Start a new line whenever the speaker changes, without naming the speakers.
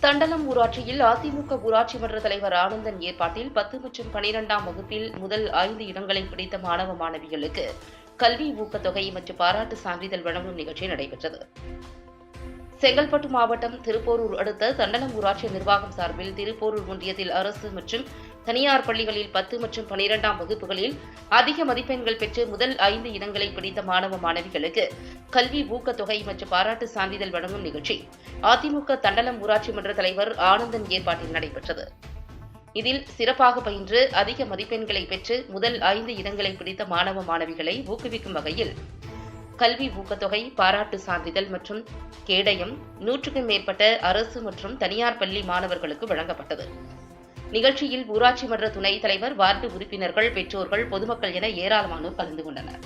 தண்டலம் ஊராட்சியில் அதிமுக ஊராட்சி மன்ற தலைவர் ஆனந்தன் ஏற்பாட்டில் 10 மற்றும் 12ஆம் வகுப்பில் முதல் 5 இடங்களை பிடித்த மாணவ மாணவிகளுக்கு கல்வி ஊக்கத்தொகை மற்றும் பாராட்டு சான்றிதழ் வழங்கும் நிகழ்ச்சி நடைபெற்றது. செங்கல்பட்டு மாவட்டம் திருப்போரூர் அடுத்த தண்டலம் ஊராட்சி நிர்வாகம் சார்பில் திருப்போரூர் ஒன்றியத்தில் அரசு மற்றும் தனியார் பள்ளிகளில் 10 மற்றும் 12ஆம் வகுப்புகளில் அதிக மதிப்பெண்கள் பெற்று முதல் 5 இடங்களை பிடித்த மாணவ மாணவிகளுக்கு கல்வி ஊக்கத்தொகை மற்றும் பாராட்டு சான்றிதழ் வழங்கும் நிகழ்ச்சி அதிமுக தண்டலம் ஊராட்சி மன்ற தலைவர் ஆனந்தன் ஏற்பாட்டில் நடைபெற்றது. இதில் சிறப்பாக பயின்று அதிக மதிப்பெண்களை பெற்று முதல் 5 இடங்களை பிடித்த மாணவ மாணவிகளை ஊக்குவிக்கும் வகையில் கல்வி ஊக்கத்தொகை, பாராட்டு சான்றிதழ் மற்றும் கேடயம் 100க்கும் மேற்பட்ட அரசு மற்றும் தனியார் பள்ளி மாணவர்களுக்கு வழங்கப்பட்டது. நிகழ்ச்சியில் ஊராட்சி மன்ற துணைத் தலைவர், வார்டு உறுப்பினர்கள், பெற்றோர்கள், பொதுமக்கள் என ஏராளமானோர் கலந்து கொண்டனர்.